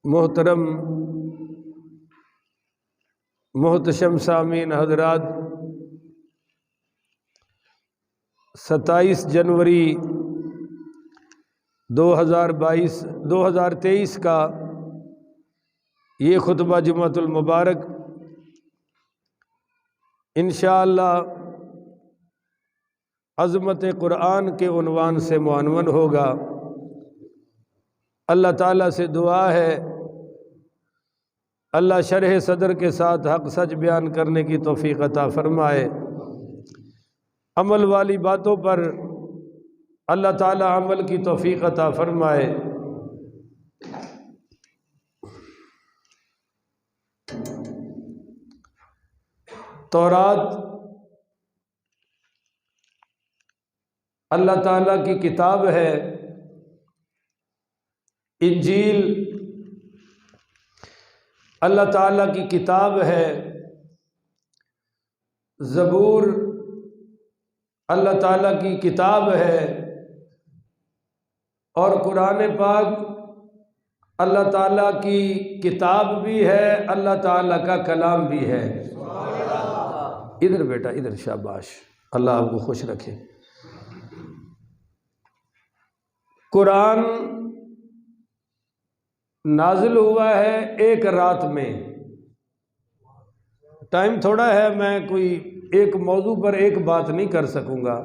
محترم محتشم سامعین حضرات، 27 جنوری 2023 کا یہ خطبہ جمعۃ المبارک انشاءاللہ عظمت قرآن کے عنوان سے معنون ہوگا۔ اللہ تعالیٰ سے دعا ہے اللہ شرح صدر کے ساتھ حق سچ بیان کرنے کی توفیق عطا فرمائے۔ عمل والی باتوں پر اللہ تعالیٰ عمل کی توفیق عطا فرمائے۔ تورات اللہ تعالیٰ کی کتاب ہے، انجیل اللہ تعالیٰ کی کتاب ہے، زبور اللہ تعالیٰ کی کتاب ہے، اور قرآن پاک اللہ تعالیٰ کی کتاب بھی ہے، اللہ تعالیٰ کا کلام بھی ہے۔ ادھر بیٹا ادھر، شاباش، اللہ آپ کو خوش رکھے۔ قرآن نازل ہوا ہے ایک رات میں۔ ٹائم تھوڑا ہے، میں کوئی ایک موضوع پر ایک بات نہیں کر سکوں گا،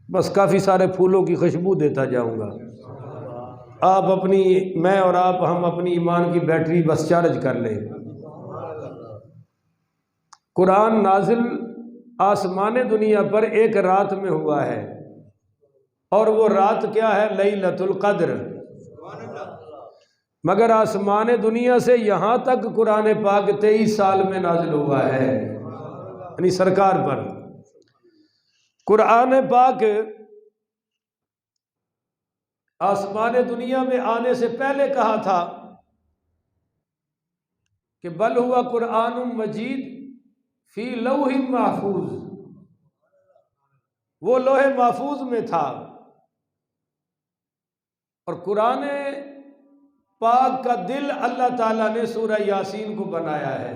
بس کافی سارے پھولوں کی خوشبو دیتا جاؤں گا۔ آپ اپنی، میں اور آپ، ہم اپنی ایمان کی بیٹری بس چارج کر لیں۔ قرآن نازل آسمان دنیا پر ایک رات میں ہوا ہے، اور وہ رات کیا ہے؟ لیلۃ القدر۔ مگر آسمان دنیا سے یہاں تک قرآن پاک 23 سال میں نازل ہوا ہے، یعنی سرکار پر۔ قرآن پاک آسمان دنیا میں آنے سے پہلے کہا تھا کہ بل ہوا قرآن مجید فی لوح محفوظ، وہ لوح محفوظ میں تھا۔ اور قرآن پاک کا دل اللہ تعالیٰ نے سورہ یاسین کو بنایا ہے۔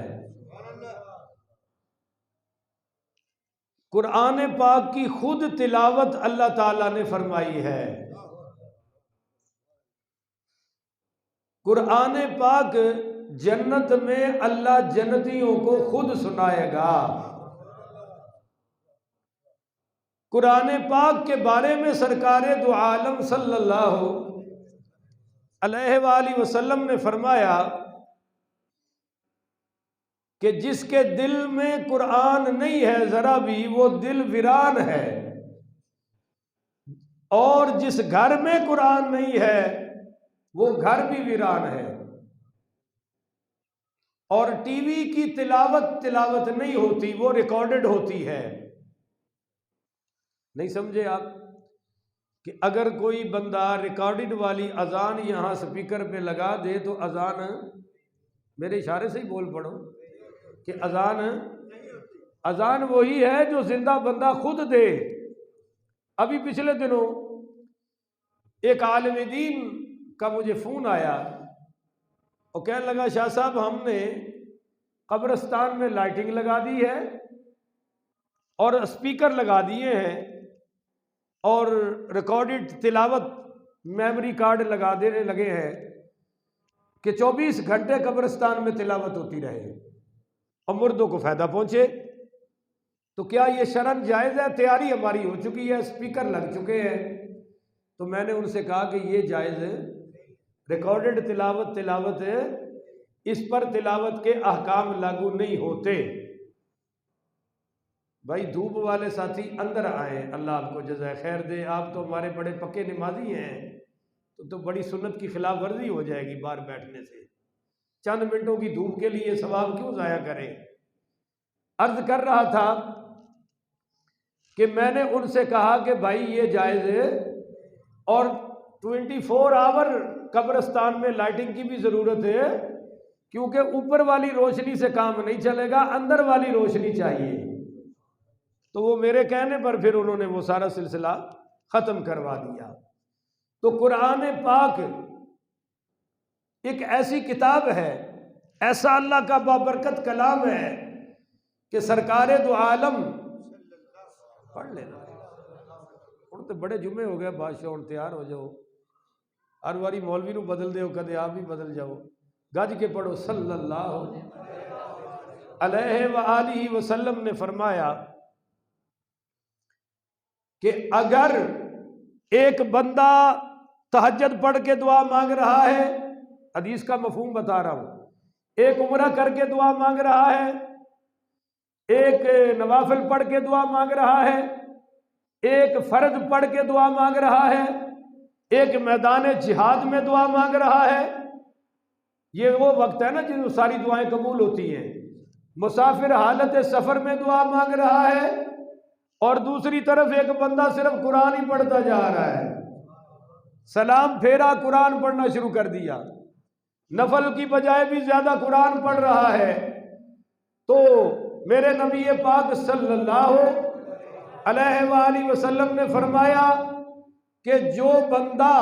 قرآن پاک کی خود تلاوت اللہ تعالیٰ نے فرمائی ہے۔ قرآن پاک جنت میں اللہ جنتیوں کو خود سنائے گا۔ قرآن پاک کے بارے میں سرکار دو عالم صلی اللہ علیہ وآلہ وسلم نے فرمایا کہ جس کے دل میں قرآن نہیں ہے ذرا بھی، وہ دل ویران ہے، اور جس گھر میں قرآن نہیں ہے وہ گھر بھی ویران ہے۔ اور ٹی وی کی تلاوت نہیں ہوتی، وہ ریکارڈڈ ہوتی ہے۔ نہیں سمجھے آپ کہ اگر کوئی بندہ ریکارڈڈ والی اذان یہاں سپیکر پہ لگا دے تو اذان، میرے اشارے سے ہی بول پڑو کہ اذان وہی ہے جو زندہ بندہ خود دے۔ ابھی پچھلے دنوں ایک عالم دین کا مجھے فون آیا اور کہنے لگا شاہ صاحب ہم نے قبرستان میں لائٹنگ لگا دی ہے اور اسپیکر لگا دیے ہیں اور ریکارڈڈ تلاوت میموری کارڈ لگا دینے لگے ہیں کہ 24 گھنٹے قبرستان میں تلاوت ہوتی رہے اور مردوں کو فائدہ پہنچے، تو کیا یہ شرعاً جائز ہے؟ تیاری ہماری ہو چکی ہے، اسپیکر لگ چکے ہیں۔ تو میں نے ان سے کہا کہ یہ جائز ہے، ریکارڈڈ تلاوت ہے، اس پر تلاوت کے احکام لاگو نہیں ہوتے۔ بھائی دھوپ والے ساتھی اندر آئے، اللہ آپ کو جزائے خیر دے، آپ تو ہمارے بڑے پکے نمازی ہیں، تو بڑی سنت کی خلاف ورزی ہو جائے گی باہر بیٹھنے سے۔ چند منٹوں کی دھوپ کے لیے ثواب کیوں ضائع کریں؟ عرض کر رہا تھا کہ میں نے ان سے کہا کہ بھائی یہ جائز ہے، اور 24 آور قبرستان میں لائٹنگ کی بھی ضرورت ہے، کیونکہ اوپر والی روشنی سے کام نہیں چلے گا، اندر والی روشنی چاہیے۔ تو وہ میرے کہنے پر پھر انہوں نے وہ سارا سلسلہ ختم کروا دیا۔ تو قرآن پاک ایک ایسی کتاب ہے، ایسا اللہ کا بابرکت کلام ہے کہ سرکار دو عالم پڑھ لینا۔ ہن تو بڑے جمعے ہو گئے بادشاہ، ہن تیار ہو جاؤ، ہر واری مولوی نو بدل دیو، کدے آپ بھی بدل جاؤ، گج کے پڑھو صلی اللہ علیہ وآلہ وسلم نے فرمایا کہ اگر ایک بندہ تہجد پڑھ کے دعا مانگ رہا ہے، حدیث کا مفہوم بتا رہا ہوں، ایک عمرہ کر کے دعا مانگ رہا ہے، ایک نوافل پڑھ کے دعا مانگ رہا ہے، ایک فرض پڑھ کے دعا مانگ رہا ہے، ایک میدان جہاد میں دعا مانگ رہا ہے، یہ وہ وقت ہے نا جن ساری دعائیں قبول ہوتی ہیں۔ مسافر حالت سفر میں دعا مانگ رہا ہے، اور دوسری طرف ایک بندہ صرف قرآن ہی پڑھتا جا رہا ہے، سلام پھیرا قرآن پڑھنا شروع کر دیا، نفل کی بجائے بھی زیادہ قرآن پڑھ رہا ہے، تو میرے نبی پاک صلی اللہ علیہ وآلہ وسلم نے فرمایا کہ جو بندہ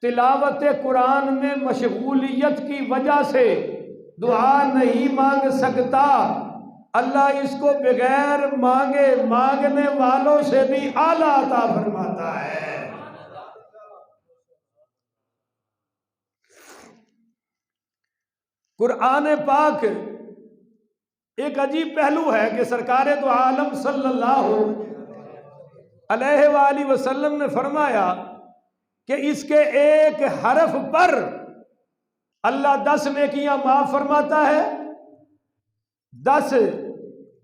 تلاوت قرآن میں مشغولیت کی وجہ سے دعا نہیں مانگ سکتا، اللہ اس کو بغیر مانگے مانگنے والوں سے بھی اعلیٰ عطا فرماتا ہے۔ قرآن پاک ایک عجیب پہلو ہے کہ سرکار دو عالم صلی اللہ علیہ وآلہ وسلم نے فرمایا کہ اس کے ایک حرف پر اللہ 10 نیکیاں معاف فرماتا ہے، 10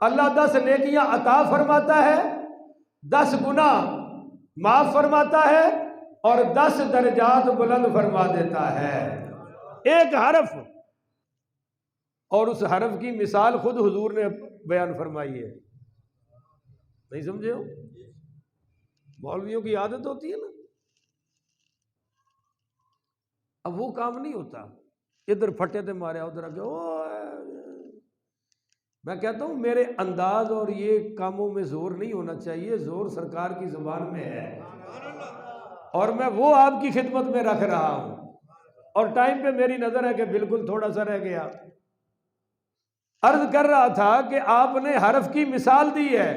اللہ 10 نیکیاں عطا فرماتا ہے، 10 گناہ معاف فرماتا ہے، اور 10 درجات بلند فرما دیتا ہے، ایک حرف۔ اور اس حرف کی مثال خود حضور نے بیان فرمائی ہے، نہیں سمجھے ہو؟ مولویوں کی عادت ہوتی ہے نا، اب وہ کام نہیں ہوتا، ادھر پھٹے تھے مارے ادھر آگے میں کہتا ہوں میرے انداز اور یہ کاموں میں زور نہیں ہونا چاہیے، زور سرکار کی زبان میں ہے، اور میں وہ آپ کی خدمت میں رکھ رہا ہوں، اور ٹائم پہ میری نظر ہے کہ بالکل تھوڑا سا رہ گیا۔ عرض کر رہا تھا کہ آپ نے حرف کی مثال دی ہے،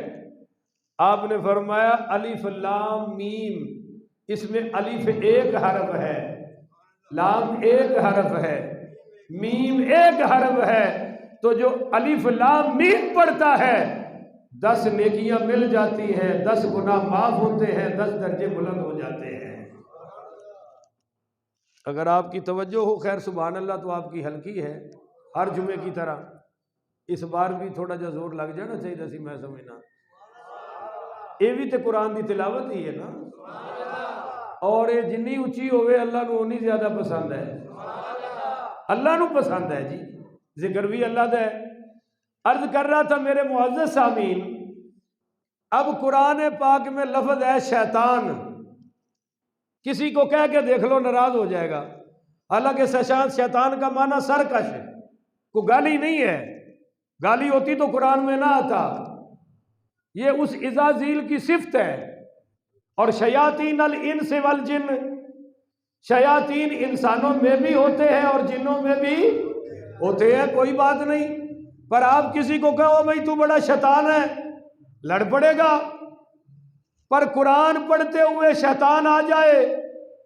آپ نے فرمایا الف لام میم، اس میں الف ایک حرف ہے، لام ایک حرف ہے، میم ایک حرف ہے، تو جو الف لام میم پڑھتا ہے 10 نیکیاں مل جاتی ہیں، 10 گناہ معاف ہوتے ہیں، 10 درجے بلند ہو جاتے ہیں۔ اگر آپ کی توجہ ہو، خیر سبحان اللہ، تو آپ کی ہلکی ہے ہر جمعے کی طرح، اس بار بھی تھوڑا جا زور لگ جانا چاہیے سی، میں سمجھنا یہ بھی تے قرآن دی تلاوت ہی ہے نا، اور یہ جنی اچھی ہوئے اللہ نو انی زیادہ پسند ہے، اللہ نو پسند ہے جی، ذکر بھی اللہ دا ہے۔ عرض کر رہا تھا میرے معزز سامعین، اب قرآن پاک میں لفظ ہے شیطان، کسی کو کہہ کے دیکھ لو ناراض ہو جائے گا، حالانکہ شیطان کا معنی سرکش ہے، کوئی گالی نہیں ہے، گالی ہوتی تو قرآن میں نہ آتا، یہ اس عزازیل کی صفت ہے۔ اور شیاطین الانس والجن، شیاطین انسانوں میں بھی ہوتے ہیں اور جنوں میں بھی ہوتے ہیں، کوئی بات نہیں، پر آپ کسی کو کہو بھائی تو بڑا شیطان ہے، لڑ پڑے گا، پر قرآن پڑھتے ہوئے شیطان آ جائے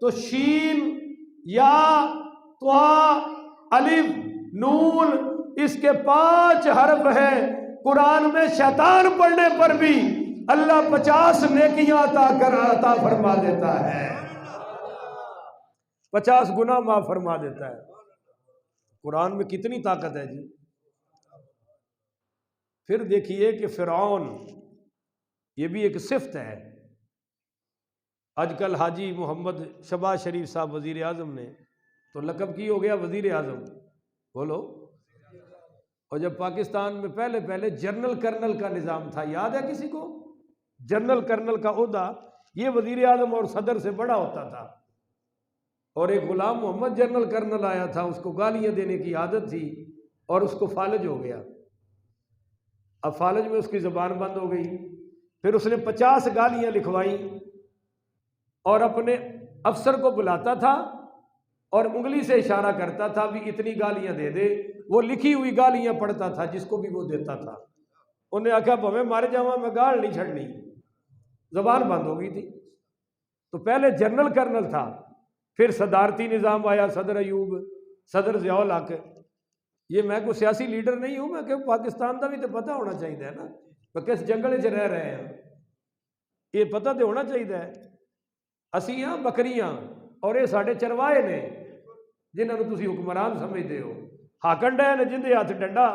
تو شین یا طا الف نون، اس کے 5 حرف ہیں، قرآن میں شیطان پڑھنے پر بھی اللہ 50 نیکیاں عطا فرما دیتا ہے، 50 گناہ معاف فرما دیتا ہے۔ قرآن میں کتنی طاقت ہے جی۔ پھر دیکھیے کہ فرعون، یہ بھی ایک صفت ہے۔ آج کل حاجی محمد شہباز شریف صاحب وزیر اعظم نے تو لقب کی ہو گیا وزیر اعظم، بولو، اور جب پاکستان میں پہلے جنرل کرنل کا نظام تھا، یاد ہے کسی کو؟ جنرل کرنل کا عہدہ یہ وزیر اعظم اور صدر سے بڑا ہوتا تھا، اور ایک غلام محمد جنرل کرنل آیا تھا، اس کو گالیاں دینے کی عادت تھی اور اس کو فالج ہو گیا، اب فالج میں اس کی زبان بند ہو گئی، پھر اس نے 50 گالیاں لکھوائیں اور اپنے افسر کو بلاتا تھا اور انگلی سے اشارہ کرتا تھا بھی اتنی گالیاں دے دے، وہ لکھی ہوئی گالیاں پڑھتا تھا جس کو بھی وہ دیتا تھا۔ انہیں آخیا بھویں مر جاواں میں گال نہیں چھڑنی، زبان بند ہو گئی تھی۔ تو پہلے جنرل کرنل تھا، پھر صدارتی نظام آیا، صدر ایوب، صدر ضیاء الحق۔ یہ میں کوئی سیاسی لیڈر نہیں ہوں، میں کہ پاکستان کا بھی تو پتہ ہونا چاہیے نا کہ کس جنگل وچ رہ رہے ہیں، یہ پتہ تو ہونا چاہیے۔ اسی ہاں بکریاں اور یہ ساڈے چرواہے نے جنہاں نوں تسی حکمران سمجھدے ہو، ہاکن ڈے نے جندے ہاتھ ڈنڈا،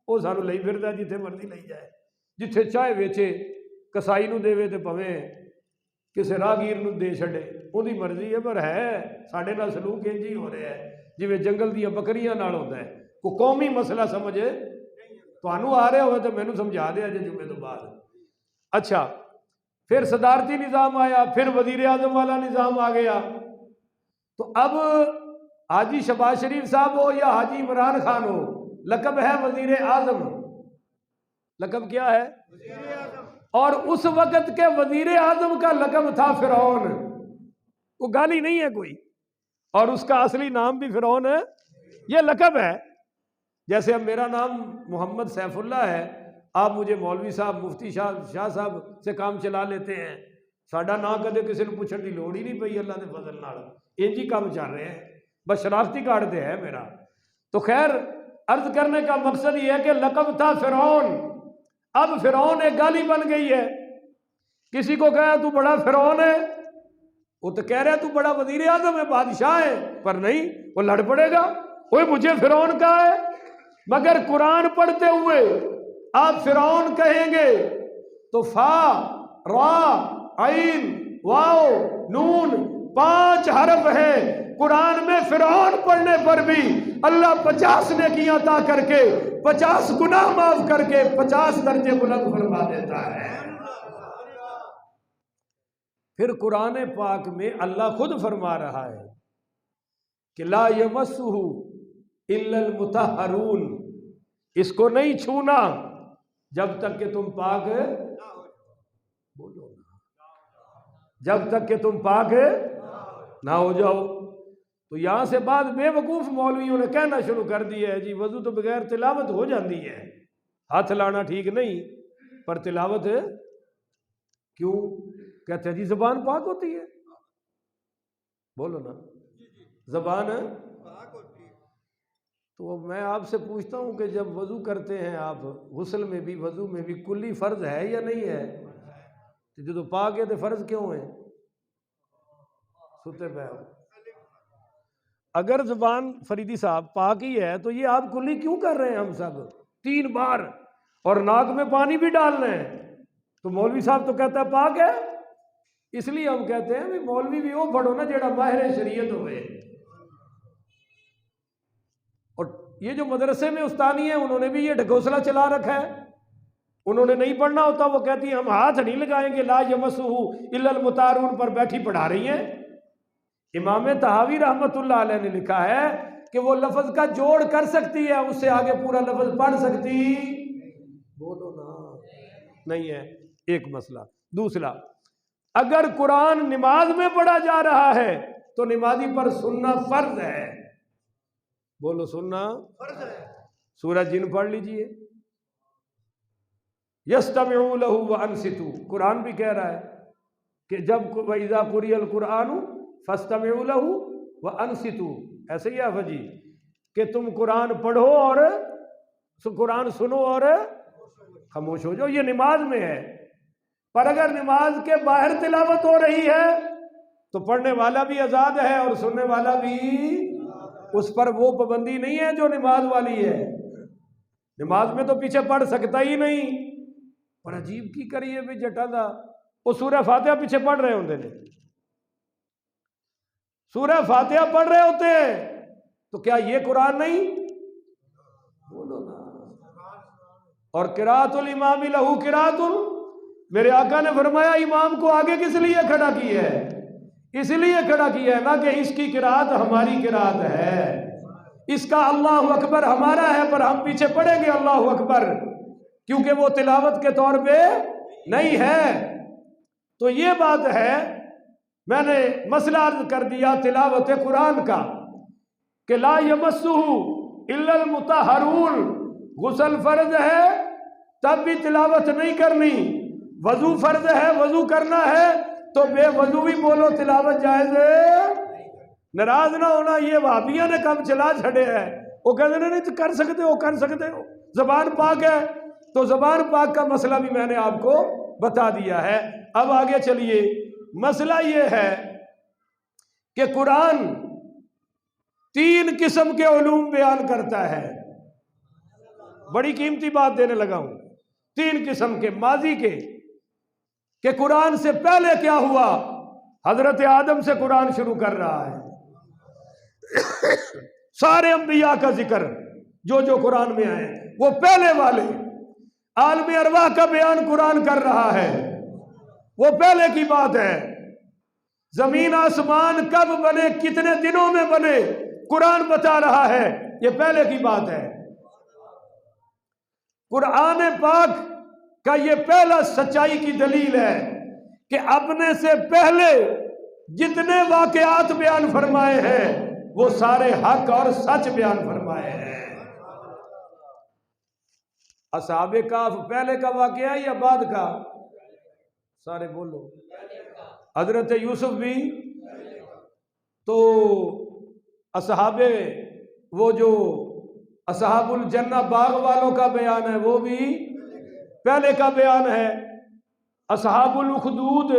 وہ سانوں لئی پھردا جتھے مرضی لئی جائے، جتھے چاہے ویچے، کسائی نوں دے تے پویں کسے راہگیر نوں دے چھڑے، اودی مرضی ہے، پر ہے ساڈے نال سلوک انج ہی ہو رہا ہے جویں جنگل دیاں بکریاں نال ہوندا ہے۔ کوئی قومی مسئلہ سمجھے تانوں آ رہا ہوئے تو مینوں سمجھا دیا جے جمعے تو بعد۔ اچھا، پھر صدارتی نظام آیا، پھر وزیر اعظم والا نظام آ گیا۔ تو اب حاجی شہباز شریف صاحب ہو یا حاجی عمران خان ہو، لقب ہے وزیر اعظم۔ لقب کیا ہے؟ اور اس وقت کے وزیر اعظم کا لقب تھا فرعون، وہ گالی نہیں ہے کوئی، اور اس کا اصلی نام بھی فرعون ہے، یہ لقب ہے۔ جیسے اب میرا نام محمد سیف اللہ ہے، آپ مجھے مولوی صاحب، مفتی شاہ صاحب سے کام چلا لیتے ہیں، ساڈا نام کدے کسی نے پوچھنے کی لوڑ ہی نہیں پئی، اللہ کے فضل نال انج ہی کام چل رہے ہیں، بس شناختی کارڈ تے ہے میرا۔ تو خیر، عرض کرنے کا مقصد یہ ہے کہ لقب تھا فرعون، اب فرعون ایک گالی بن گئی ہے۔ کسی کو کہا تو بڑا فرعون ہے، وہ تو کہہ رہا ہے تو بڑا وزیر اعظم ہے، بادشاہ ہے، پر نہیں، وہ لڑ پڑے گا، وہ مجھے فرعون کہا ہے۔ مگر قرآن پڑھتے ہوئے آپ فرعون کہیں گے تو فا، را، عین، واو، نون 5 حرف ہے قرآن میں، فرعون پڑھنے پر بھی اللہ 50 نیکیاں عطا کر کے 50 گناہ معاف کر کے 50 درجے بلند فرما دیتا ہے۔ پھر قرآن پاک میں اللہ خود فرما رہا ہے کہ لا یمسہ الا المطہرون، اس کو نہیں چھونا جب تک کہ تم پاک، بولو جب تک کہ تم پاک نہ ہو جاؤ۔ تو یہاں سے بعد بے وقوف مولویوں نے کہنا شروع کر دیا ہے جی وضو تو بغیر تلاوت ہو جاتی ہے، ہاتھ لانا ٹھیک نہیں، پر تلاوت کیوں؟ کہتے ہیں جی زبان پاک ہوتی ہے، بولو نا زبان پاک ہوتی ہے۔ تو میں آپ سے پوچھتا ہوں کہ جب وضو کرتے ہیں آپ، غسل میں بھی وضو میں بھی کلی فرض ہے یا نہیں ہے؟ تو جو پاک ہے تو فرض کیوں ہے؟ ستے پہ ہو، اگر زبان فریدی صاحب پاک ہی ہے تو یہ آپ کلی کیوں کر رہے ہیں؟ ہم سب 3 بار اور ناک میں پانی بھی ڈالنا ہے، تو مولوی صاحب تو کہتا ہے پاک ہے۔ اس لیے ہم کہتے ہیں بھی مولوی بھی وہ پڑھو نا جیڑا ماہر شریعت ہوئے۔ اور یہ جو مدرسے میں استانی ہیں انہوں نے بھی یہ ڈھکوسلا چلا رکھا ہے، انہوں نے نہیں پڑھنا ہوتا، وہ کہتی ہیں ہم ہاتھ نہیں لگائیں گے، لا یمسہ الا المطہرون پر بیٹھی پڑھا رہی ہیں۔ امام طحاوی رحمت اللہ علیہ نے لکھا ہے کہ وہ لفظ کا جوڑ کر سکتی ہے، اس سے آگے پورا لفظ پڑھ سکتی، بولو نا نہیں ہے، ایک مسئلہ۔ دوسرا، اگر قرآن نماز میں پڑھا جا رہا ہے تو نمازی پر سننا فرض ہے، بولو سننا فرض ہے۔ سورہ جن پڑھ لیجئے، یستمعوا لہ وانصتوا، قرآن بھی کہہ رہا ہے کہ جب وَإِذَا قُرِئَ الْقُرْآنُ فَاسْتَمِعُوا لَهُ وَأَنصِتُوا، ایسے ہی ہے جی کہ تم قرآن پڑھو اور قرآن سنو اور خاموش ہو جاؤ، یہ نماز میں ہے۔ پر اگر نماز کے باہر تلاوت ہو رہی ہے تو پڑھنے والا بھی آزاد ہے اور سننے والا بھی، اس پر وہ پابندی نہیں ہے جو نماز والی ہے۔ نماز میں تو پیچھے پڑھ سکتا ہی نہیں، پر عجیب کی کریے بھی جٹا دا، وہ سورہ فاتحہ پیچھے پڑھ رہے ہوتے ہیں، سورہ فاتحہ پڑھ رہے ہوتے ہیں، تو کیا یہ قرآن نہیں؟ بولو نا۔ اور قراءۃ الامام لہ قراءۃ، میرے آقا نے فرمایا امام کو آگے کس لیے کھڑا کیا ہے؟ اس لیے کھڑا کیا ہے نا کہ اس کی قراءت ہماری قراءت ہے، اس کا اللہ اکبر ہمارا ہے، پر ہم پیچھے پڑھیں گے اللہ اکبر، کیونکہ وہ تلاوت کے طور پہ نہیں ہے۔ تو یہ بات ہے، میں نے مسئلہ عرض کر دیا تلاوت قرآن کا، کہ لا یمسہ الا المطہرون، غسل فرض ہے تب بھی تلاوت نہیں کرنی، وضو فرض ہے وضو کرنا ہے تو بے وضو بھی بولو تلاوت جائز ہے۔ ناراض نہ ہونا، یہ وہابیاں نے کم چلا چھڑے ہے، وہ کہتے ہیں نہیں کر سکتے ہو کر سکتے ہو، زبان پاک ہے تو زبان پاک کا مسئلہ بھی میں نے آپ کو بتا دیا ہے۔ اب آگے چلیے، مسئلہ یہ ہے کہ قرآن 3 قسم کے علوم بیان کرتا ہے، بڑی قیمتی بات دینے لگا ہوں، 3 قسم کے ماضی کے، کہ قرآن سے پہلے کیا ہوا، حضرت آدم سے قرآن شروع کر رہا ہے، سارے انبیاء کا ذکر جو قرآن میں آئے وہ پہلے والے، عالم ارواح کا بیان قرآن کر رہا ہے، وہ پہلے کی بات ہے، زمین آسمان کب بنے کتنے دنوں میں بنے قرآن بتا رہا ہے، یہ پہلے کی بات ہے۔ قرآن پاک کا یہ پہلا سچائی کی دلیل ہے کہ اپنے سے پہلے جتنے واقعات بیان فرمائے ہیں وہ سارے حق اور سچ بیان فرمائے ہیں۔ اصحاب کہف پہلے کا واقعہ یا بعد کا؟ سارے بولو۔ حضرت یوسف بھی تو اصحاب وہ جو اصحاب الجنہ باغ والوں کا بیان ہے وہ بھی پہلے کا بیان ہے، اصحاب الاخدود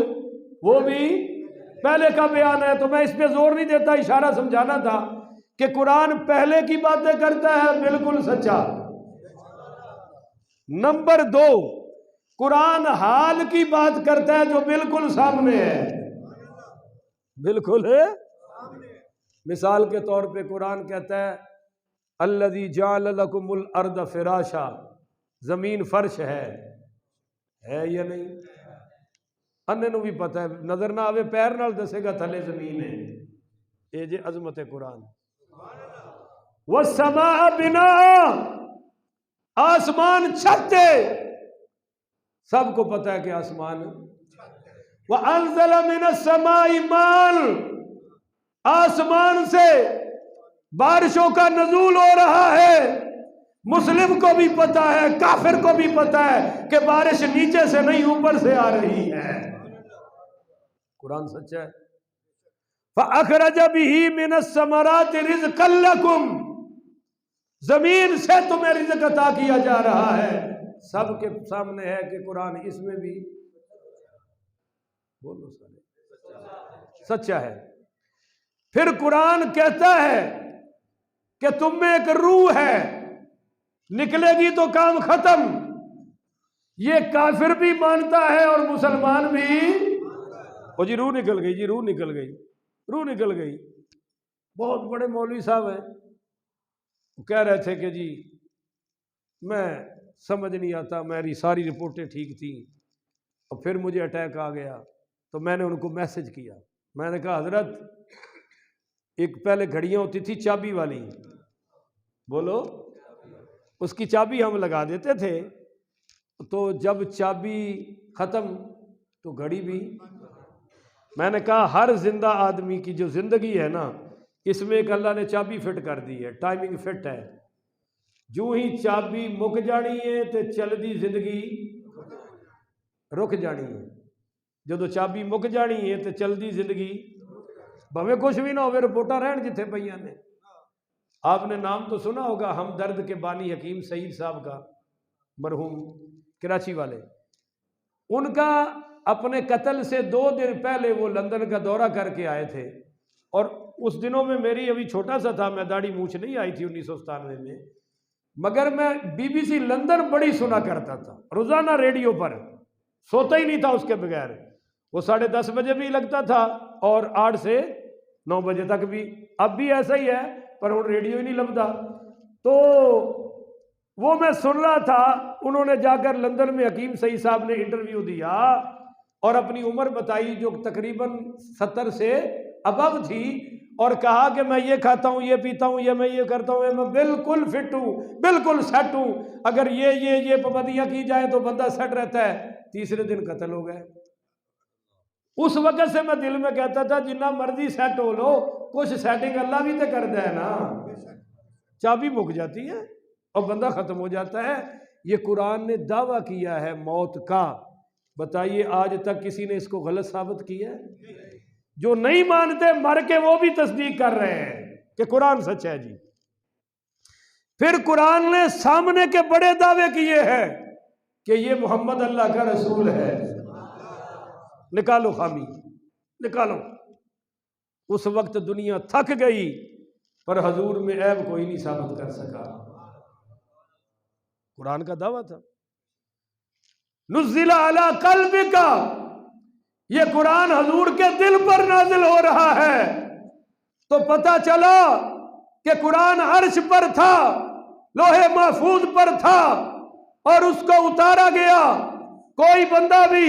وہ بھی پہلے کا بیان ہے۔ تو میں اس پہ زور نہیں دیتا، اشارہ سمجھانا تھا کہ قرآن پہلے کی باتیں کرتا ہے، بالکل سچا۔ نمبر 2، قرآن حال کی بات کرتا ہے جو بالکل سامنے ہے، بالکل ہے۔ مثال کے طور پہ قرآن کہتا ہے الذی جعل لکم الارض فراشا، زمین فرش ہے یا نہیں؟ انہیں نو بھی پتہ ہے، نظر نہ آوے پیر نال دسے گا تھلے زمین ہے، یہ جے عظمت قرآن۔ والسماء بناء، آسمان چھت ہے، سب کو پتہ ہے کہ آسمان۔ وانزل من السماء ماء، آسمان سے بارشوں کا نزول ہو رہا ہے، مسلم کو بھی پتا ہے کافر کو بھی پتا ہے کہ بارش نیچے سے نہیں اوپر سے آ رہی ہے، قرآن سچا ہے۔ فَأَخْرَجَ بِهِ مِنَ الثَّمَرَاتِ رِزْقًا لَكُمْ، زمین سے تمہیں رزق عطا کیا جا رہا ہے، سب کے سامنے ہے کہ قرآن اس میں بھی بولو سچا ہے۔ پھر قرآن کہتا ہے کہ تم میں ایک روح ہے، نکلے گی تو کام ختم، یہ کافر بھی مانتا ہے اور مسلمان بھی۔ وہ جی روح نکل گئی، جی روح نکل گئی، روح نکل گئی۔ بہت بڑے مولوی صاحب ہیں، وہ کہہ رہے تھے کہ جی میں سمجھ نہیں آتا، میری ساری رپورٹیں ٹھیک تھیں اور پھر مجھے اٹیک آ گیا، تو میں نے ان کو میسج کیا، میں نے کہا حضرت ایک پہلے گھڑیاں ہوتی تھی چابی والی، بولو، اس کی چابی ہم لگا دیتے تھے، تو جب چابی ختم تو گھڑی بھی۔ میں نے کہا ہر زندہ آدمی کی جو زندگی ہے نا، اس میں ایک اللہ نے چابی فٹ کر دی ہے، ٹائمنگ فٹ ہے، جو ہی چابی مک جانی ہے تو چلدی زندگی رک جانی ہے، جدو چابی مک جانی ہے تو چلدی زندگی بھویں کچھ بھی نہ ہوئے، رپورٹاں رہن جتھے پئیاں نے۔ آپ نے نام تو سنا ہوگا ہمدرد کے بانی حکیم سعید صاحب کا، مرحوم کراچی والے، ان کا اپنے قتل سے 2 دن پہلے وہ لندن کا دورہ کر کے آئے تھے، اور اس دنوں میں میری ابھی چھوٹا سا تھا، میں داڑھی مونچھ نہیں آئی تھی 1997 میں، مگر میں BBC لندن بڑی سنا کرتا تھا، روزانہ ریڈیو پر، سوتا ہی نہیں تھا اس کے بغیر، وہ 10:30 بجے بھی لگتا تھا اور 8 سے 9 بجے تک بھی، اب بھی ایسا ہی ہے پر وہ ریڈیو ہی نہیں لگتا۔ تو وہ میں سن رہا تھا، انہوں نے جا کر لندن میں حکیم سعید صاحب نے انٹرویو دیا اور اپنی عمر بتائی جو تقریباً 70 سے ابو تھی، اور کہا کہ میں یہ کھاتا ہوں، یہ پیتا ہوں، یہ میں یہ کرتا ہوں، میں بالکل فٹ ہوں، بالکل سیٹ ہوں، اگر یہ پابندیاں کی جائیں تو بندہ سیٹ رہتا ہے۔ تیسرے دن قتل ہو گئے۔ اس وقت سے میں دل میں کہتا تھا جنہ مرضی سیٹ ہو لو، کچھ سیٹنگ اللہ بھی تو کرتا ہے نا۔ چابی مک جاتی ہے اور بندہ ختم ہو جاتا ہے۔ یہ قرآن نے دعویٰ کیا ہے موت کا، بتائیے آج تک کسی نے اس کو غلط ثابت کیا ہے؟ جو نہیں مانتے مر کے وہ بھی تصدیق کر رہے ہیں کہ قرآن سچ ہے جی۔ پھر قرآن نے سامنے کے بڑے دعوے کیے ہیں کہ یہ محمد اللہ کا رسول ہے۔ نکالو خامی، نکالو۔ اس وقت دنیا تھک گئی پر حضور میں عیب کوئی نہیں ثابت کر سکا۔ قرآن کا دعویٰ تھا نزل علی قلبک، یہ قرآن حضور کے دل پر نازل ہو رہا ہے۔ تو پتہ چلا کہ قرآن عرش پر تھا، لوح محفوظ پر تھا اور اس کو اتارا گیا۔ کوئی بندہ بھی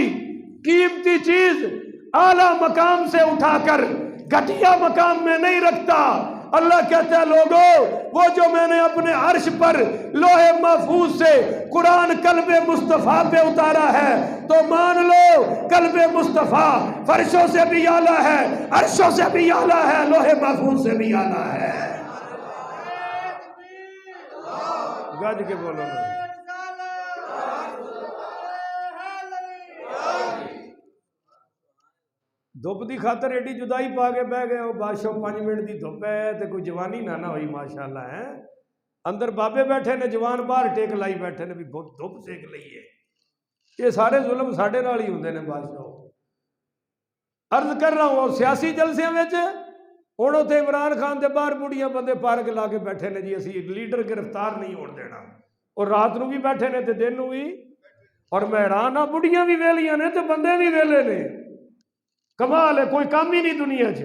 قیمتی چیز اعلیٰ مقام سے اٹھا کر گھٹیا مقام میں نہیں رکھتا۔ اللہ کہتا ہے لوگوں، وہ جو میں نے اپنے عرش پر لوح محفوظ سے قرآن قلب مصطفیٰ پہ اتارا ہے تو مان لو قلب مصطفیٰ فرشوں سے بھی اعلیٰ ہے، عرشوں سے بھی اعلیٰ ہے، لوح محفوظ سے بھی اعلیٰ ہے۔ گج کے بولو نا۔ دھوپ دی خاطر ایڈی جدائی پا کے بہ گئے ہو، بادشاہ 5 منٹ دی دھوپ ہے تے کوئی جوانی نہ ہوئی ماشاءاللہ ہے۔ اندر بابے بیٹھے نے، جوان باہر ٹیک لائی بیٹھے نے بھی بہت دھوپ سیک لئی ہے۔ یہ سارے ظلم ساڈے نال ہی ہوندے نے بادشاہ۔ عرض کر رہا ہوں اور سیاسی جلسے وچ ہن تے عمران خان دے باہر بڑھیاں بندے پارک لا کے بیٹھے نے جی اسی لیڈر گرفتار نہیں ہون دینا، اور رات نو بھی بیٹھے نے تے دن نو بھی۔ اور میں حیران ہاں، بڑھیاں بھی ویلیاں نے تے بندے بھی ویلے نے۔ کمال ہے، کوئی کام ہی نہیں دنیا چ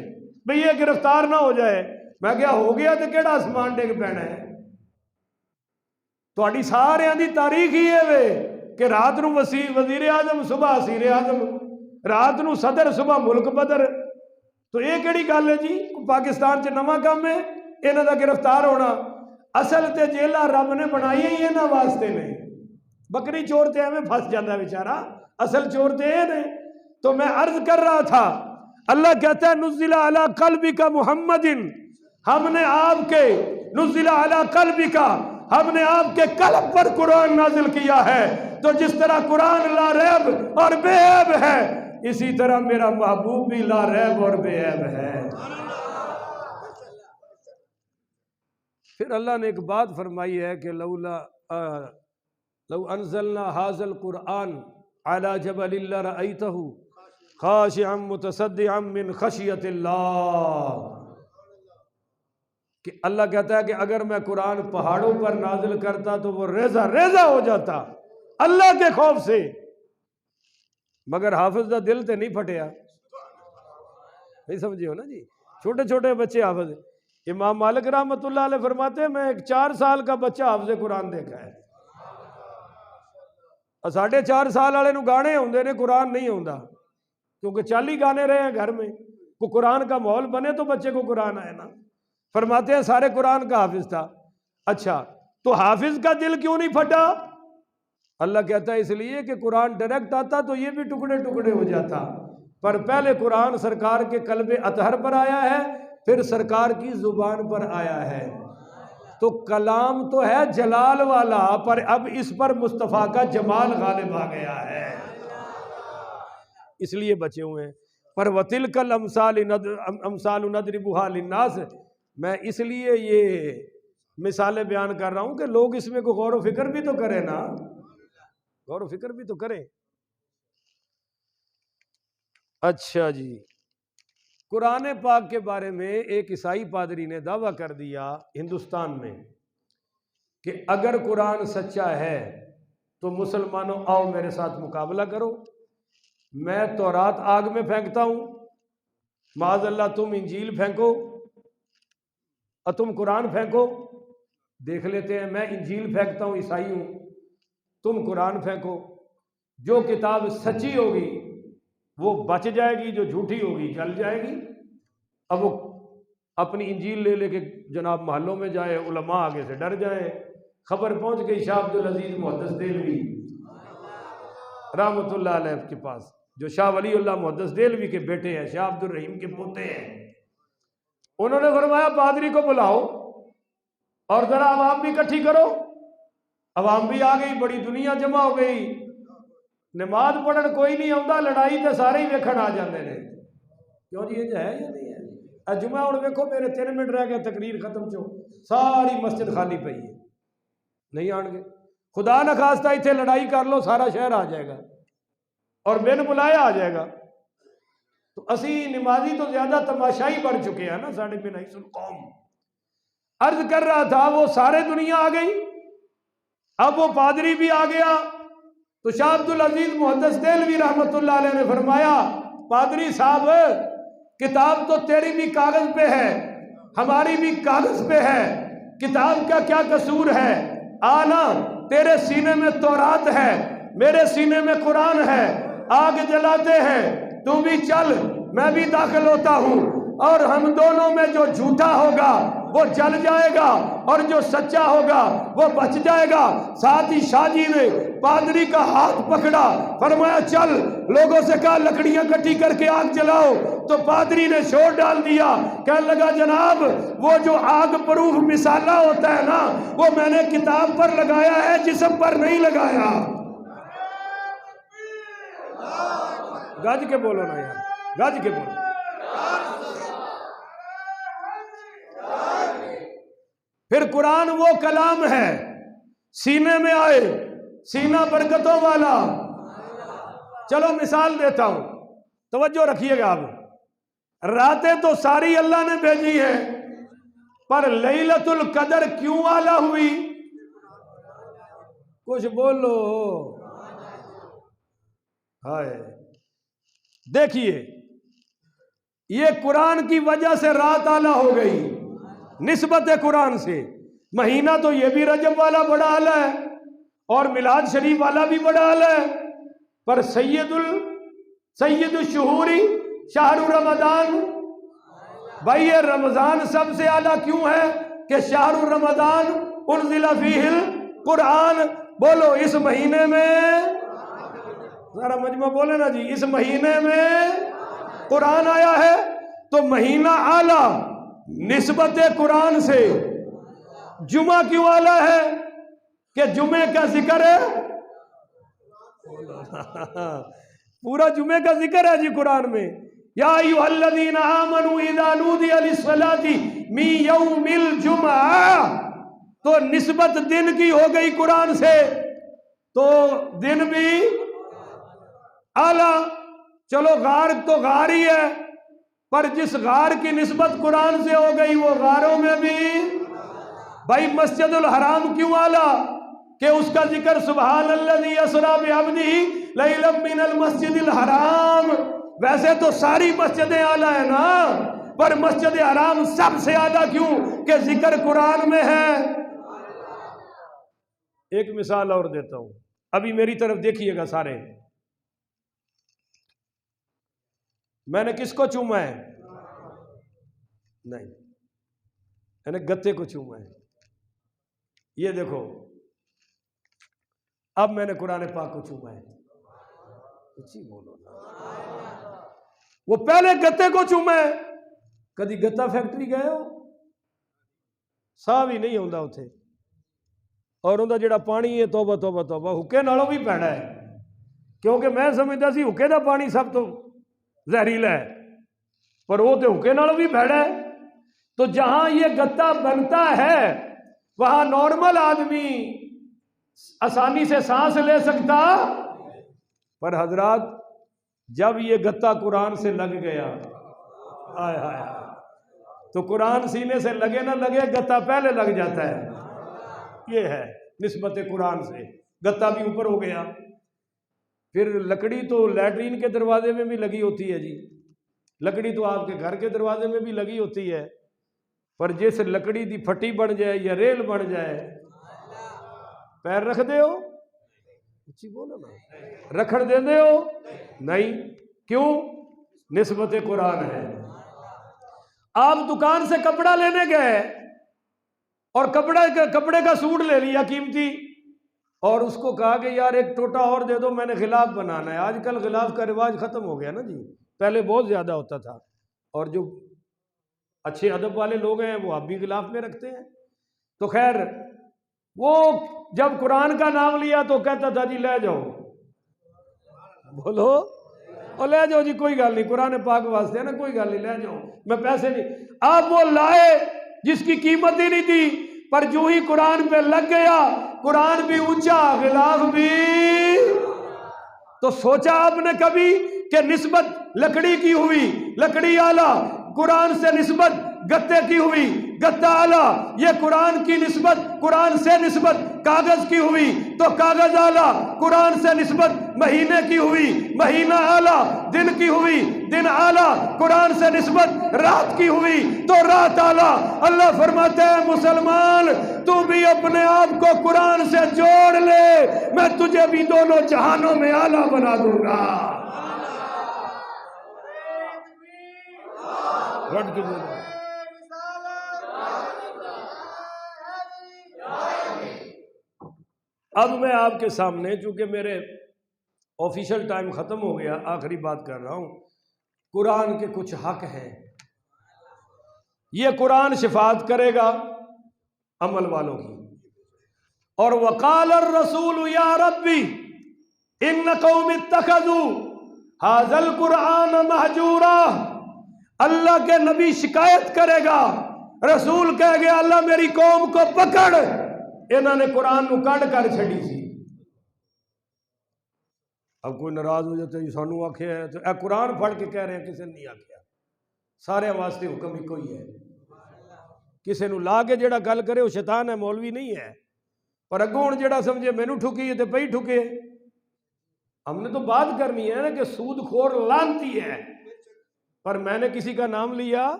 بھئی یہ گرفتار نہ ہو جائے۔ میں کیا ہو گیا تو کیڑا آسمان ڈگ پینا ہے؟ تہاڈی ساریاں دی تاریخ ہی ہے وے کہ رات نو وزیر اعظم، صبح وزیر اعظم، رات نو صدر، صبح ملک بدر۔ تو یہ کیڑی گل ہے جی؟ پاکستان چ نواں کام ہے انہاں دا گرفتار ہونا؟ اصل تے جیلہ رب نے بنائی ہی انہاں واسطے نے۔ بکری چور تے ایویں پھس جاندا ہے بیچارہ، اصل چور تے نے۔ تو میں عرض کر رہا تھا، اللہ کہتا ہے نزل علی قلبک محمد، ہم نے آپ کے نزل علی قلبک، ہم نے آپ کے قلب پر قرآن نازل کیا ہے۔ تو جس طرح قرآن لا ریب اور بے عیب ہے، اسی طرح میرا محبوب بھی لا ریب اور بے عیب ہے۔ پھر اللہ نے ایک بات فرمائی ہے کہ لو انزلنا ھذا القرآن علی جبل لرأیتہ خاشعا متصدعا من خشیت اللہ، کہ اللہ کہتا ہے کہ اگر میں قرآن پہاڑوں پر نازل کرتا تو وہ ریزہ ریزہ ہو جاتا اللہ کے خوف سے، مگر حافظ دا دل تے نہیں پھٹیا۔ نہیں سمجھے ہو نا جی؟ چھوٹے چھوٹے بچے حافظ۔ امام مالک رحمۃ اللہ علیہ فرماتے ہیں میں ایک 4 سال کا بچہ حافظ قرآن دیکھا ہے، 4.5 سال والے نو گانے ہوندے نے، قرآن نہیں ہوندا، کیونکہ 40 گانے رہے ہیں گھر میں۔ کو قرآن کا ماحول بنے تو بچے کو قرآن آئے نا۔ فرماتے ہیں سارے قرآن کا حافظ تھا۔ اچھا تو حافظ کا دل کیوں نہیں پھٹا؟ اللہ کہتا ہے اس لیے کہ قرآن ڈائریکٹ آتا تو یہ بھی ٹکڑے ٹکڑے ہو جاتا، پر پہلے قرآن سرکار کے قلب اطہر پر آیا ہے، پھر سرکار کی زبان پر آیا ہے۔ تو کلام تو ہے جلال والا، پر اب اس پر مصطفیٰ کا جمال غالب آ گیا ہے، اس لیے بچے ہوئے ہیں۔ پر وَتِلْكَ الْأَمْثَالُ نَضْرِبُهَا لِلنَّاسِ، میں اس لیے یہ مثالیں بیان کر رہا ہوں کہ لوگ اس میں کو غور و فکر بھی تو کریں نا، غور و فکر بھی تو کریں۔ اچھا جی، قرآن پاک کے بارے میں ایک عیسائی پادری نے دعویٰ کر دیا ہندوستان میں کہ اگر قرآن سچا ہے تو مسلمانوں آؤ میرے ساتھ مقابلہ کرو، میں تورات آگ میں پھینکتا ہوں، معاذ اللہ تم انجیل پھینکو اور تم قرآن پھینکو، دیکھ لیتے ہیں۔ میں انجیل پھینکتا ہوں، عیسائی ہوں، تم قرآن پھینکو، جو کتاب سچی ہوگی وہ بچ جائے گی، جو جھوٹی ہوگی جل جائے گی۔ اب وہ اپنی انجیل لے لے کے جناب محلوں میں جائے، علماء آگے سے ڈر جائیں۔ خبر پہنچ گئی شاہ عبدالعزیز محدث دہلوی رحمۃ اللہ علیہ کے پاس، جو شاہ ولی اللہ محدث دہلوی کے بیٹے ہیں، شاہ عبد الرحیم کے پوتے ہیں۔ انہوں نے فرمایا پادری کو بلاؤ، اور ذرا عوام بھی اکٹھی کرو، عوام بھی آ گئی، بڑی دنیا جمع ہو گئی، نماز پڑھن کوئی نہیں آتا، لڑائی تے سارے ہی ویکھن آ جاندے نے، کیوں جی یہ ہے یا نہیں ہے؟ جمعہ ہوں ویکھو میرے 3 منٹ رہ گئے تقریر ختم چو، ساری مسجد خالی پئی ہے، نہیں آن گے، خدا نہ خواستہ اتنے لڑائی کر لو سارا شہر آ جائے گا اور بن بلایا آ جائے گا۔ تو اسی نمازی تو زیادہ تماشائی بڑھ چکے ہیں نا، ساڑھے بن حیث القوم۔ عرض کر رہا تھا وہ سارے دنیا آ گئی، اب وہ پادری بھی آ گیا، تو شاہ عبد العزیز محدث دہلوی رحمۃ اللہ علیہ نے فرمایا پادری صاحب کتاب تو تیری بھی کاغذ پہ ہے ہماری بھی کاغذ پہ ہے، کتاب کا کیا قصور ہے؟ آنا تیرے سینے میں تورات ہے میرے سینے میں قرآن ہے، آگ جلاتے ہیں تو بھی چل میں بھی داخل ہوتا ہوں، اور ہم دونوں میں جو جھوٹا ہوگا وہ جل جائے گا اور جو سچا ہوگا وہ بچ جائے گا۔ ساتھ ہی شاہ جی نے پادری کا ہاتھ پکڑا، فرمایا چل، لوگوں سے کہا لکڑیاں کٹھی کر کے آگ جلاؤ، تو پادری نے شور ڈال دیا، کہنے لگا جناب وہ جو آگ پروف مسالہ ہوتا ہے نا وہ میں نے کتاب پر لگایا ہے جسم پر نہیں لگایا۔ گج کے بولو نا یار، گج کے بولو۔ پھر قرآن وہ کلام ہے سینے میں آئے، سینہ برکتوں والا۔ چلو مثال دیتا ہوں، توجہ رکھیے گا۔ اب راتیں تو ساری اللہ نے بھیجی ہیں، پر لیلۃ القدر کیوں اعلیٰ ہوئی؟ کچھ بولو۔ ہائے دیکھیے یہ قرآن کی وجہ سے رات اعلیٰ ہو گئی، نسبت قرآن سے۔ مہینہ تو یہ بھی رجب والا بڑا اعلیٰ ہے اور میلاد شریف والا بھی بڑا اعلیٰ ہے، پر سید الشہوری شہر رمضان، بھائی یہ رمضان سب سے اعلیٰ کیوں ہے کہ شہر رمضان انزل فیہ القرآن۔ بولو اس مہینے میں، ذرا مجمع بولے نا جی، اس مہینے میں قرآن آیا ہے، تو مہینہ اعلیٰ نسبت قرآن سے۔ جمعہ کیوں اعلیٰ ہے کہ جمعے کا ذکر ہے، پورا جمعے کا ذکر ہے جی قرآن میں۔ یا ایھا الذین آمنوا اذا نودی للصلاۃ من یوم الجمعہ، تو نسبت دن کی ہو گئی قرآن سے، تو دن بھی اعلیٰ۔ چلو غار تو غار ہی ہے، پر جس غار کی نسبت قرآن سے ہو گئی وہ غاروں میں بھی۔ بھائی مسجد الحرام کیوں اعلیٰ کہ اس کا ذکر سبحان الذی اسریٰ بعبدہ لیلا من المسجد الحرام۔ ویسے تو ساری مسجدیں اعلیٰ ہیں نا، پر مسجد حرام سب سے اعلیٰ کیوں کہ ذکر قرآن میں ہے۔ ایک مثال اور دیتا ہوں، ابھی میری طرف دیکھیے گا سارے۔ میں نے کس کو چوما ہے؟ نہیں، میں نے گتے کو چوما ہے۔ یہ دیکھو اب میں نے قرآن پاک کو چوما ہے، اچھی بولو نا۔ وہ پہلے گتے کو چوما ہے۔ کدی گتا فیکٹری گئے ہو؟ ساہ بھی نہیں ہوندا اتھے، اور اندر جڑا پانی ہے توبہ توبہ توبہ حکے نالوں بھی پیڑا ہے، کیونکہ میں سمجھتا سی حکے دا پانی سب تو زہریلا ہے، پر وہ تو حکے نالوں بھی پیڑا ہے۔ تو جہاں یہ گتا بنتا ہے وہاں نارمل آدمی آسانی سے سانس لے سکتا، پر حضرات جب یہ گتا قرآن سے لگ گیا، آئے ہائے تو قرآن سینے سے لگے نہ لگے گتا پہلے لگ جاتا ہے۔ یہ ہے نسبت قرآن سے، گتا بھی اوپر ہو گیا۔ پھر لکڑی تو لیٹرین کے دروازے میں بھی لگی ہوتی ہے جی، لکڑی تو آپ کے گھر کے دروازے میں بھی لگی ہوتی ہے، پر جس لکڑی دی پھٹی بن جائے یا ریل بن جائے پیر رکھ دے ہو؟ اچھی بولو نا، رکھڑ دے دے ہو؟ نہیں، کیوں؟ نسبت قرآن ہے۔ آپ دکان سے کپڑا لینے گئے اور کپڑے کا سوٹ لے لیا قیمتی، اور اس کو کہا کہ یار ایک ٹوٹا اور دے دو میں نے غلاف بنانا ہے۔ آج کل غلاف کا رواج ختم ہو گیا نا جی، پہلے بہت زیادہ ہوتا تھا، اور جو اچھے ادب والے لوگ ہیں وہ اب بھی غلاف میں رکھتے ہیں۔ تو خیر وہ جب قرآن کا نام لیا تو کہتا تھا جی لے جاؤ، بولو اور لے جاؤ جی، کوئی گل نہیں، قرآن پاک واسطے ہے نا، کوئی گل نہیں، لے جاؤ، میں پیسے نہیں۔ اب وہ لائے جس کی قیمت ہی نہیں تھی، پر جو ہی قرآن پہ لگ گیا، قرآن بھی اونچا غلاف بھی، تو سوچا آپ نے کبھی کہ نسبت لکڑی کی ہوئی، لکڑی اعلیٰ، قرآن سے نسبت گتے کی ہوئی، گتا اعلیٰ، یہ قرآن کی نسبت، قرآن سے نسبت کاغذ کی ہوئی تو کاغذ اعلیٰ، قرآن سے نسبت مہینے کی ہوئی، مہینہ اعلیٰ، دن کی ہوئی، دن اعلیٰ، قرآن سے نسبت رات کی ہوئی تو رات اعلیٰ۔ اللہ فرماتے ہیں مسلمان تو بھی اپنے آپ کو قرآن سے جوڑ لے، میں تجھے بھی دونوں جہانوں میں اعلیٰ بنا دوں گا۔ رٹ کے بولو۔ اب میں آپ کے سامنے، چونکہ میرے آفیشل ٹائم ختم ہو گیا، آخری بات کر رہا ہوں، قرآن کے کچھ حق ہیں۔ یہ قرآن شفاعت کرے گا عمل والوں کی، اور وقال الرسول یا ربی ان قوم اتخذوا ھذا القرآن مہجورا، اللہ کے نبی شکایت کرے گا، رسول کہے گا اللہ میری قوم کو پکڑ، انہوں نے قرآن نو کڈ کر چھڑی سی۔ اب کوئی ناراض ہو جاتا ہے سانو آکھیا ہے، تو اے قرآن پڑھ کے کہہ رہے ہیں، کسی نے نہیں آکھیا، سارے واسطے حکم ہی کوئی ہے۔ کسی نو لا کے جڑا گل کرے وہ شیطان ہے، مولوی نہیں ہے، پر اگوں ہن جڑا سمجھے مینوں ٹھکی ہے تے پئی ٹھکے۔ ہم نے تو بات کرنی ہے نا کہ سود خور لعنتی ہے، پر میں نے کسی کا نام لیا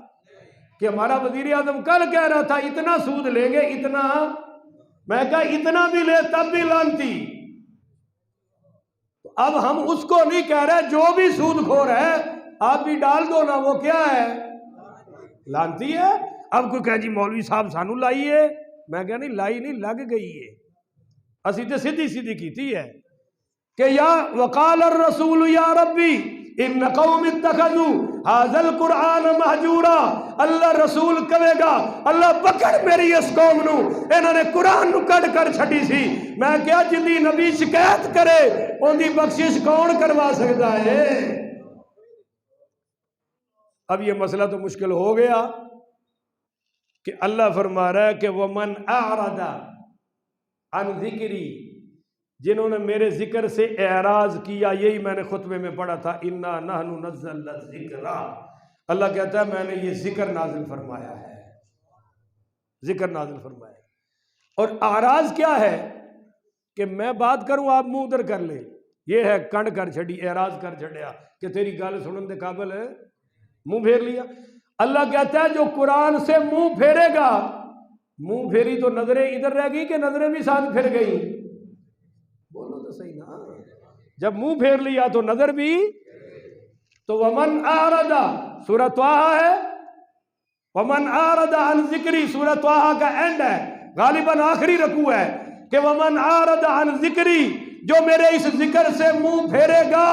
کہ ہمارا وزیر اعظم کل کہہ رہا تھا اتنا سود لیں گے، اتنا، میں کہا اتنا بھی لے تب بھی لعنتی۔ اب ہم اس کو نہیں کہہ رہے، جو بھی سود خور ہے آپ بھی ڈال دو نا، وہ کیا ہے؟ لعنتی ہے۔ اب کوئی کہہ جی مولوی صاحب سانو لائی ہے، میں کہا نہیں لائی نہیں، لگ گئی ہے، اسی تے سیدھی سیدھی کیتی ہے کہ یا وقال الرسول یا ربی ان قوم اتخذوا ھذا القرآن مہجورا، اللہ رسول کہے گا اللہ پکڑ میری اس قوم نو، انہوں نے قرآن نو کڈ کر چھڈی سی۔ میں کیا جدی نبی شکایت کرے ان دی بخشش کون کروا سکتا ہے؟ اب یہ مسئلہ تو مشکل ہو گیا کہ اللہ فرما رہا ہے کہ ومن اعرض عن ذکری، جنہوں نے میرے ذکر سے اعراض کیا، یہی میں نے خطبے میں پڑھا تھا، انا نحن نزلنا الذکر، اللہ کہتا ہے میں نے یہ ذکر نازل فرمایا ہے، ذکر نازل فرمایا ہے۔ اور اعراض کیا ہے کہ میں بات کروں آپ منہ ادھر کر لیں، یہ ہے کنڈ کر چھڑی، اعراض کر چھڑیا کہ تیری گل سنن دے قابل ہے، منہ پھیر لیا۔ اللہ کہتا ہے جو قرآن سے منہ پھیرے گا، منہ پھیری تو نظریں ادھر رہ گئی کہ نظریں بھی ساتھ پھر گئی؟ بولو تو صحیح نا، جب منہ پھیر لیا تو نظر بھی۔ تو ومن اعرض، سورہ طٰہٰ ہے، ومن اعرض عن ذکری، سورہ طٰہٰ کا اینڈ ہے، غالباً آخری رکوع ہے کہ ومن اعرض عن ذکری، جو میرے اس ذکر سے منہ پھیرے گا،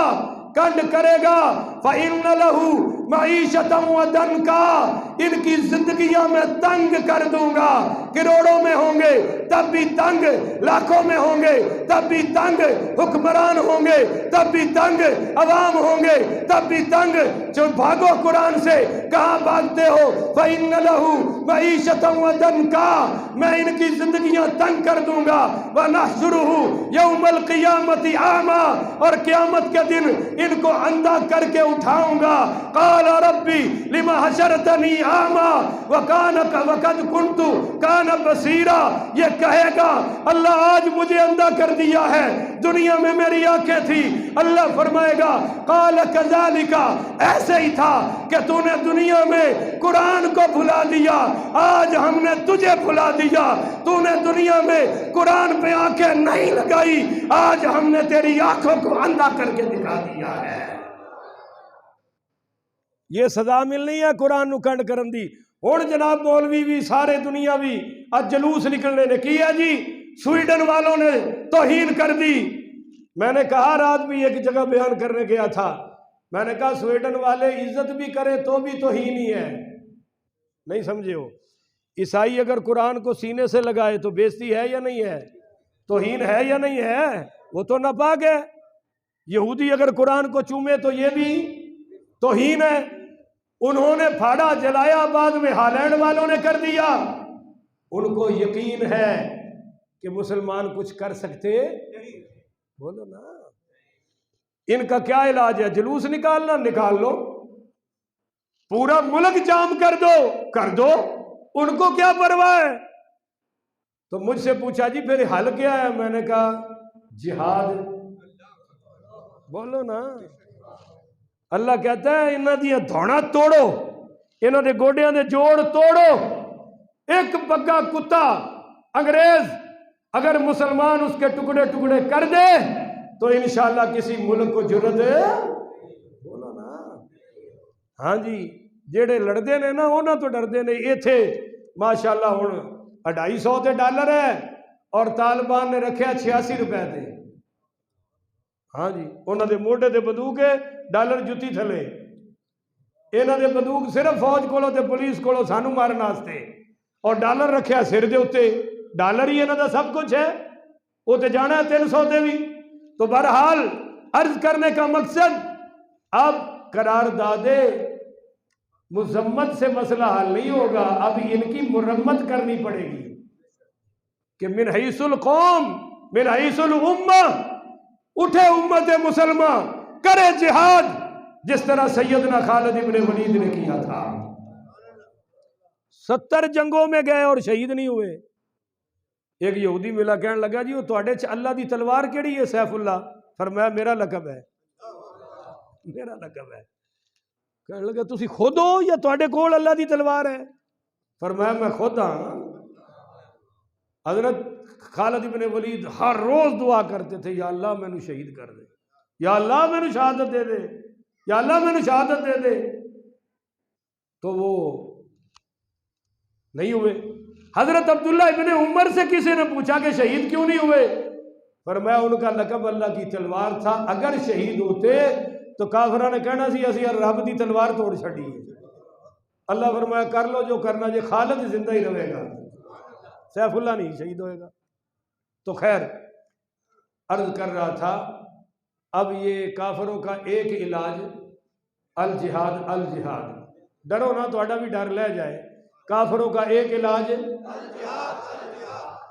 کنڈ کرے گا، فَإِنَّ لَهُ مَعِيشَةً وَضَنْكَا، ان کی زندگیاں میں تنگ کر دوں گا، کروڑوں میں ہوں گے تب بھی تنگ، لاکھوں میں ہوں گے تب بھی تنگ، حکمران ہوں گے تب بھی تنگ، عوام ہوں گے تب بھی تنگ۔ جو بھاگو قرآن سے، کہاں بھاگتے ہو؟ فَإِنَّ لَهُ مَعِيشَةً وَضَنْكَا، میں ان کی زندگیاں تنگ کر دوں گا، وَنَحْشُرُهُ يَوْمَ الْقِيَامَةِ أَعْمَى، اور قیامت کے دن ان کو اندھا کر کے اٹھاؤں گا۔ قال ربی لما حشرتنی اعمی وقد کنت کان بصیرا، یہ کہے گا اللہ آج مجھے اندھا کر دیا ہے، دنیا میں میری آنکھیں تھی۔ اللہ فرمائے گا قال کذالک، ایسے ہی تھا کہ تو نے دنیا میں قرآن کو بھلا دیا، آج ہم نے تجھے بھلا دیا، تو نے دنیا میں قرآن پہ آنکھیں نہیں لگائی، آج ہم نے تیری آنکھوں کو اندھا کر کے دکھا دیا ہے۔ یہ سزا ملنی ہے قرآن نو کنڈ کرن دی۔ ہن جناب مولوی بھی سارے دنیا بھی اج جلوس نکلنے نے کیا جی، سویڈن والوں نے توہین کر دی۔ میں نے کہا رات بھی ایک جگہ بیان کرنے گیا تھا، میں نے کہا سویڈن والے عزت بھی کریں تو بھی توہین ہی ہے، نہیں سمجھے ہو؟ عیسائی اگر قرآن کو سینے سے لگائے تو بےزتی ہے یا نہیں ہے؟ توہین ہے یا نہیں ہے؟ وہ تو ناپاک ہے۔ یہودی اگر قرآن کو چومے تو یہ بھی توہین ہے۔ انہوں نے پھاڑا جلایا، بعد میں ہالینڈ والوں نے کر دیا۔ ان کو یقین ہے کہ مسلمان کچھ کر سکتے، بولو نا۔ ان کا کیا علاج ہے؟ جلوس نکالنا، نکال لو، پورا ملک جام کر دو، ان کو کیا پرواہ ہے؟ تو مجھ سے پوچھا جی پھر حل کیا ہے؟ میں نے کہا جہاد، بولو نا۔ اللہ کہتا ہے انہاں دیاں دھوڑاں توڑو، انہاں دے گوڈیاں دے جوڑ توڑو۔ ایک بگا کتا انگریز اگر مسلمان اس کے ٹکڑے ٹکڑے کر دے تو انشاءاللہ کسی ملک کو جرت ہے، بولو نا۔ ہاں جی، جیڑے لڑدے نے نا انہاں تو ڈردے نے۔ ایتھے ماشاءاللہ ہن $250 ہے اور طالبان نے رکھیا $86 تے۔ ہاں جی، انہاں دے موڈے تے بندوق ہے، ڈالر جتی تھلے۔ انہاں دے بندوق صرف فوج کولو تے پولیس کولو سانو مارن واسطے، اور ڈالر رکھیا سر دے اوتے۔ ڈالر ہی انہاں دا سب کچھ ہے، وہ تے جانا ہے 300 دے بھی۔ تو بہرحال عرض کرنے کا مقصد، اب قرارداد مذمت سے مسئلہ حل نہیں ہوگا، اب ان کی مرمت کرنی پڑے گی کہ من حیث القوم من حیث الامہ، اٹھے امت مسلمہ، کرے جہاد جس طرح سیدنا خالد ابن ولید نے کیا تھا۔ 70 جنگوں میں گئے اور شہید نہیں ہوئے۔ ایک یہودی ملا، کہنے لگا جی وہ تواڈے چ اللہ دی تلوار کیڑی ہے سیف اللہ؟ فرمایا میرا لقب ہے، میرا لقب ہے۔ کہنے لگا تسی خود ہو یا تواڈے کول اللہ دی تلوار ہے؟ فرمایا میں خود ہاں۔ حضرت خالد ابن ولید ہر روز دعا کرتے تھے، یا اللہ میں نو شہید کر دے، یا اللہ میں نو شہادت دے دے، یا اللہ میں نو شہادت دے دے۔ تو وہ نہیں ہوئے۔ حضرت عبداللہ ابن عمر سے کسی نے پوچھا کہ شہید کیوں نہیں ہوئے؟ فرمایا ان کا لقب اللہ کی تلوار تھا، اگر شہید ہوتے تو کافرہ نے کہنا سی اسی رب دی تلوار توڑ چھڑی ہے۔ اللہ فرمایا کر لو جو کرنا، جے خالد زندہ ہی رہے گا، سیف اللہ نہیں شہید ہوئے گا۔ تو خیر عرض کر رہا تھا، اب یہ کافروں کا ایک علاج الجہاد، الجہاد۔ ڈرو نا، تھوڑا بھی ڈر لے جائے۔ کافروں کا ایک علاج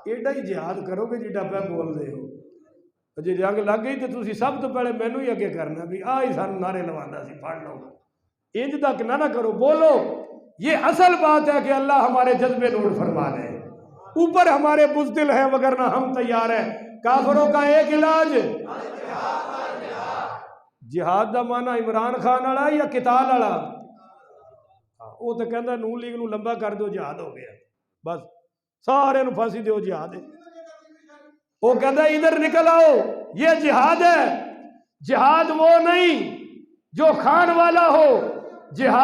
ایڈا ہی جہاد کرو گے جیڈا پہ بول دے ہو۔ جی جنگ لگ گئی تو تسی سب تو پہلے مینوں ہی اگے کرنا بھی آ ہی سانوں نعرے لواندا سی، پڑھ لو۔ انج تک نہ کرو، بولو۔ یہ اصل بات ہے کہ اللہ ہمارے جذبے نوٹ فرما لے، اوپر ہمارے بزدل ہیں وگرنہ ہم تیار ہیں۔ کافروں کا ایک علاج جہاد دا معنی عمران خان والا یا قتال والا؟ وہ تو کہندا نون لیگ نو لمبا کر دو جہاد ہو گیا، بس سارے نو پھانسی دیو جہاد ہے۔ وہ کہندا ادھر نکل آؤ، یہ جہاد ہے۔ جہاد وہ نہیں جو خان والا ہو، جہاد